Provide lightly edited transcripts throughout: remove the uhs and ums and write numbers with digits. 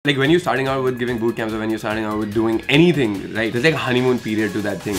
Like when you're starting out with giving boot camps or when you're starting out with doing anything, right? There's like a honeymoon period to that thing.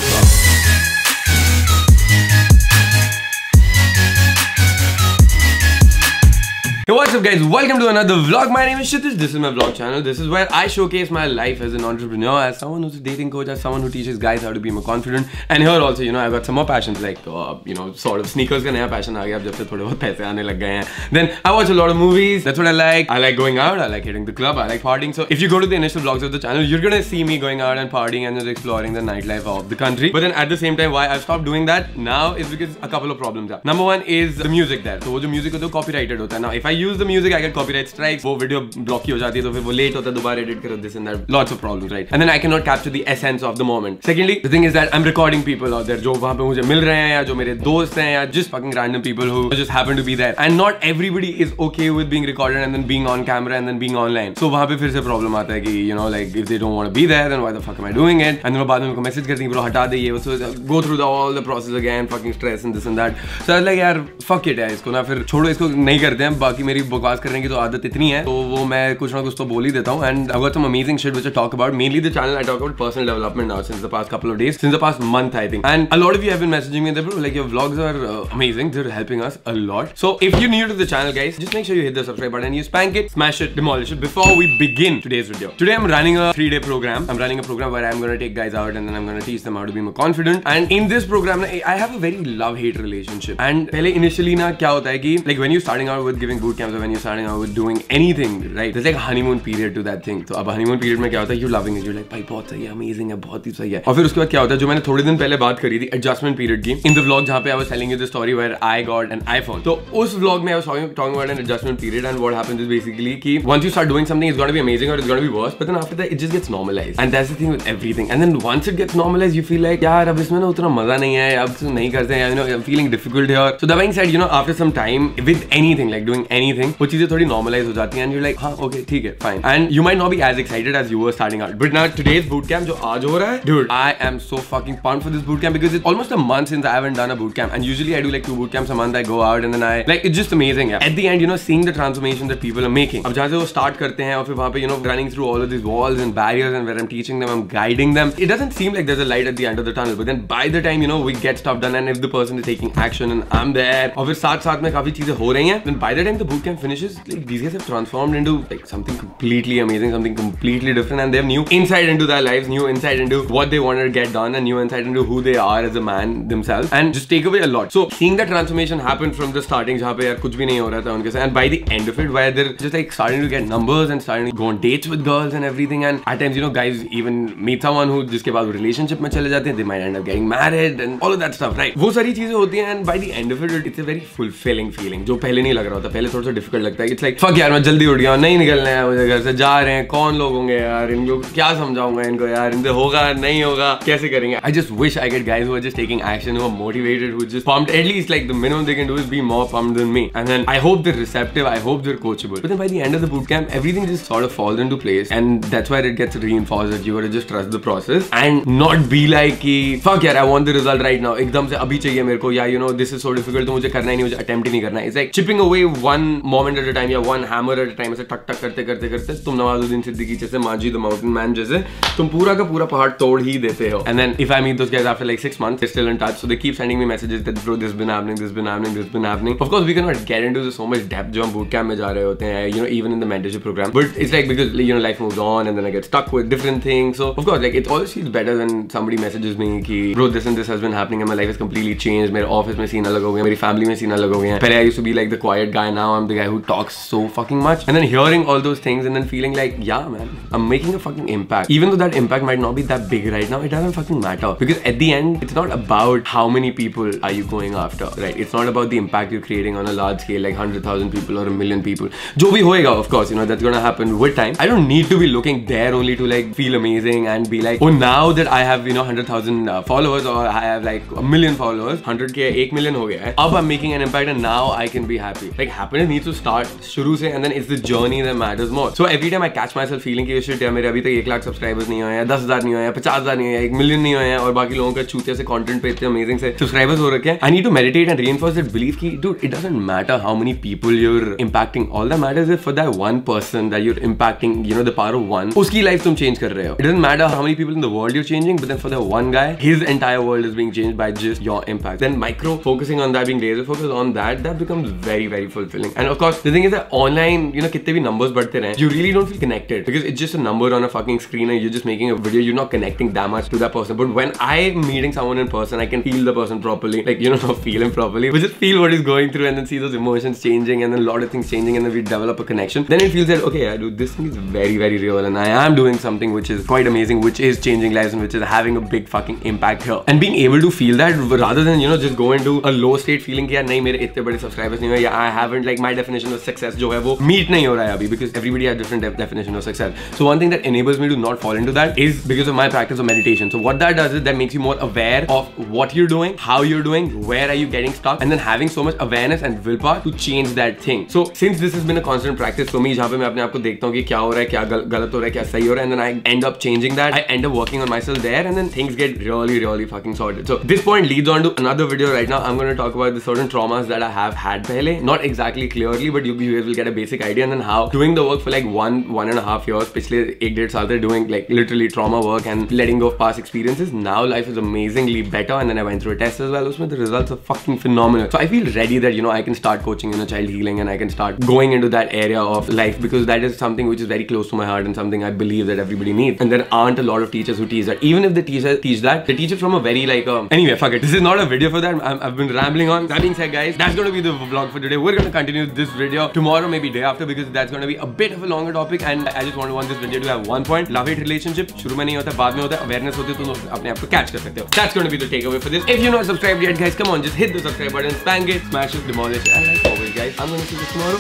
Hey, what's up guys? Welcome to another vlog. My name is Kshitij. This is my vlog channel. This is where I showcase my life as an entrepreneur, as someone who's a dating coach, as someone who teaches guys how to be more confident. And here also, you know, I've got some more passions like, sort of sneakers ka naya passion aa gaya ab jab se thode bahut paise aane lag gaye hain. Then I watch a lot of movies. That's what I like. I like going out. I like hitting the club. I like partying. So if you go to the initial vlogs of the channel, you're gonna see me going out and partying and just exploring the nightlife of the country. But then at the same time, why I've stopped doing that now is because a couple of problems are. Number one is the music there. So wo jo music hota hai copyrighted hota hai. Now if I use the music, I get copyright strikes, वो video block की हो जाती है तो फिर वो late होता है दोबारा एडिट करो, this and that, lots of problems, right? And then I cannot capture the essence of the moment. Secondly, the thing is that I'm recording people out there जो वहाँ पे मुझे मिल रहे हैं या जो मेरे दोस्त हैं या just fucking random people who just happen to be there. And not everybody is okay with being recorded and then being on camera and then being online. So वहाँ पे फिर से problem आता है कि you know like if they don't want to be there then why the fuck am I doing it? And then वो बाद में उनको मैसेज करती हैं bro हटा दे ये, so go through all the process again, fucking stress and this and that. So I was like यार fuck it है, इसको ना फिर छोड़ो, इसको नहीं करते हैं. बाकी मेरी बकवास करने की तो आदत इतनी है तो वो मैं कुछ ना कुछ तो बोल ही देता हूँ. And I've got some amazing shit which I talk about. Mainly the channel I talk about personal development now since the past couple of days, since the past month I think. And a lot of you have been messaging me that bro, like your vlogs are amazing. They're helping us a lot. So if you're new to the channel guys, just make sure you hit the subscribe button, you spank it, smash it, demolish it before we begin today's video. Today I'm running a 3-day program. I'm running a program where I'm going to take guys out and then I'm going to teach them how to be more confident. And in this program I have a very love-hate relationship. And पहले initially ना क्या होता है कि like when you're starting out with giving boot camps or when you're starting out with doing anything, right? There's like a honeymoon period to that thing. तो अब honeymoon period में क्या होता है? You're loving it. You're like भाई बहुत सही है, amazing है, बहुत ही सही है. और फिर उसके बाद क्या होता है? जो मैंने थोड़े दिन पहले बात करी थी adjustment period की in the vlog जहाँ पे I was telling you the story where I got an iPhone. तो उस vlog में I was talking about an adjustment period and what happens is basically कि once you start doing something it's going to be amazing or it's going to be worse, but then after that it just gets normalized. And that's the thing with everything. And then once it gets normalized you feel like यार अब इसमें ना उतना मजा नहीं है, अब नहीं करते हैं, you know, I'm feeling difficult here. So that being said, you know, after some time with anything like doing anything वो चीजें थोड़ी normalize हो जाती हैं and you're like हाँ okay ठीक है fine. And you might not be as excited as you were starting out. But now today's bootcamp जो आज हो रहा है, dude, I am so fucking pumped for this bootcamp because it's almost a month since I haven't done a bootcamp. And usually I do like 2 bootcamps a month. I go out and then I like it's just amazing. Yeah. At the end, you know, seeing the transformation that people are making. अब जहाँ से वो start करते हैं और फिर वहाँ पे you know running through all of these walls and barriers and where I'm teaching them, I'm guiding them. It doesn't seem like there's a light at the end of the tunnel. But then by the time you know we get stuff done and if the person is taking action and I'm there और फिर साथ में काफी चीजें हो रही हैं, then by the time the bootcamp finishes, like these guys have transformed into like something completely amazing, something completely different, and they have new insight into their lives, new insight into what they wanted to get done, and new insight into who they are as a man themselves, and just take away a lot. So seeing that transformation happen from the starting, जहाँ पे यार कुछ भी नहीं हो रहा था उनके साथ, and by the end of it, where they're just like starting to get numbers and starting to go on dates with girls and everything, and at times you know guys even meet someone who जिसके बाद relationship में चले जाते हैं, they might end up getting married and all of that stuff, right? वो सारी चीजें होती हैं, and by the end of it, it's a very fulfilling feeling, जो पहले नहीं लग रहा होता. पहले थोड़ा सा difficult लगता है. It's like fuck यार मैं जल्दी उठ गया, नहीं निकलना है मुझे घर से, जा रहे हैं, कौन लोग होंगे यार, इनको क्या समझाऊंगा इनको यार, इनसे होगा नहीं होगा, कैसे करेंगे? I just wish I get guys who are just taking action, who are motivated, who are just pumped. At least like the minimum they can do is be more pumped than me. And then I hope they're receptive, I hope they're coachable. But then by the end of the bootcamp, everything just sort of falls into place, and that's where it gets reinforced that you gotta just trust the process and not be like कि fuck यार I want the result right now, एकदम से अभी चाहिए मेरे को, या you know this is so difficult तो मुझे करना ही नहीं, मुझे attempt ही नहीं करना है. It's like chipping away one moment at a time या one hammer at a time, ऐसे टक टक करते करते करते तुम नवाजुद्दीन सिद्दीकी जैसे, माजी द माउंटेन मैन जैसे तुम पूरा का पूरा पहाड़ तोड़ ही देते हो. And then if I meet those guys after like 6 months, they're still in touch, so they keep sending me messages that bro this has been happening, this has been happening, this has been happening. Of course we cannot get into so much depth जो हम bootcamp में जा रहे होते हैं, you know, even in the mentorship program, but it's like because you know life moves on and then I get stuck with different things. So of course like it always feels better when somebody messages me कि bro this and this has been happening and my life has completely changed, मेरे office में scene अलग हो गया, मेरी family में scene अलग हो गया. पहले I used to be like the quiet guy, now I'm the guy who talks so fucking much. And then hearing all those things and then feeling like yeah man, I'm making a fucking impact, even though that impact might not be that big right now, it doesn't fucking matter, because at the end it's not about how many people are you going after, right? It's not about the impact you're creating on a large scale like 100,000 people or 1 million people. जो भी होएगा of course, you know, that's gonna happen with time. I don't need to be looking there only to like feel amazing and be like oh now that I have you know 100,000 followers or I have like 1 million followers, 100k 1 million हो गया है, अब I'm making an impact and now I can be happy. Like happiness needs to start शुरू से, and then it's the journey that matters more. So every time I catch myself feeling कि shit यार मेरे अभी तक 1 lakh subscribers नहीं हुए हैं, 10,000 नहीं हुए हैं, 50,000 नहीं हुए हैं, 1 मिलियन नहीं हुए हैं, और बाकी लोगों का चूतिया से कंटेंट पे इतने अमेजिंग से सब्सक्राइबर्स हो रखे हैं. I need to meditate and reinforce that belief कि dude, it doesn't matter how many people you're impacting. All that matters is for that one person that you're impacting, you know, the power of one, उसकी life तुम change कर रहे हो. It doesn't matter how many people in the world you're changing, but then for that one guy, his entire world is being changed by just your impact. Then micro focusing on that, being laser focused on that becomes very, very fulfilling. And of course, the thing is that online, you know, कितने भी numbers बढ़ते रहे, you really don't feel connected because it's just a number on a fucking screen and you're just making a video. You're not connecting that much to that person. But when I'm meeting someone in person, I can feel the person properly. Like, you know, not feel him properly, but just feel what he's going through and then see those emotions changing and then a lot of things changing and then we develop a connection. Then it feels that, okay, yeah, dude, this thing is very, very real and I am doing something which is quite amazing, which is changing lives and which is having a big fucking impact here. And being able to feel that rather than, you know, just go into a low state feeling कि यार नहीं मेरे इतने बड़े subscribers नहीं हुए, या I haven't, like, my definition of success जो है वो meet नहीं हो रहा है अभी, because everybody has different definition of success. So one thing that enables me to not fall into that is because of my practice of meditation. So what that does is that makes you more aware of what you're doing, how you're doing, where are you getting stuck, and then having so much awareness and willpower to change that thing. So since this has been a constant practice for me, जहाँ पे मैं अपने आप को देखता हूँ कि क्या हो रहा है, क्या गलत हो रहा है, क्या सही हो रहा है, and then I end up changing that. I end up working on myself there, and then things get really, really fucking sorted. So this point leads on to another video right now. I'm going to talk about the certain traumas that I have had pehle, not exactly clearly, but you guys will get a basic idea, and then how doing the work for like 1.5 years, पिछले 1.5 साल से doing like literally trauma work and letting go of past experiences. Now life is amazingly better, and then I went through a test as well. Usme the results are fucking phenomenal. So I feel ready that, you know, I can start coaching in a child healing and I can start going into that area of life because that is something which is very close to my heart and something I believe that everybody needs. And there aren't a lot of teachers who teach that. Even if they teach that, they teach it from a very like anyway, fuck it. This is not a video for that. I've been rambling on. That being said, guys, that's going to be the vlog for today. We're going to continue this video tomorrow, maybe day after, because that's going to be a bit of a longer topic, and I just want this video to have one point. Love-hate relationship शुरू में नहीं होता, बाद में होता है. Awareness होती है तो अपने आप को catch कर सकते हो. That's going to be the takeaway for this. If you're not subscribed yet, guys, come on, just hit the subscribe button, spank it, smash it, demolish it, and like always, guys, I'm going to see you tomorrow.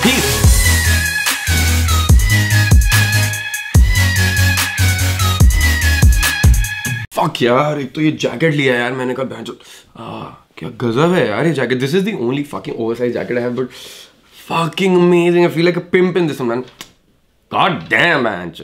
Peace. Fuck यार, एक तो ये jacket लिया यार मैंने कहा बहन क्या गजब है यार ये jacket. This is the only fucking oversized jacket I have, but fucking amazing. I feel like a pimp in this one, man. God damn, man.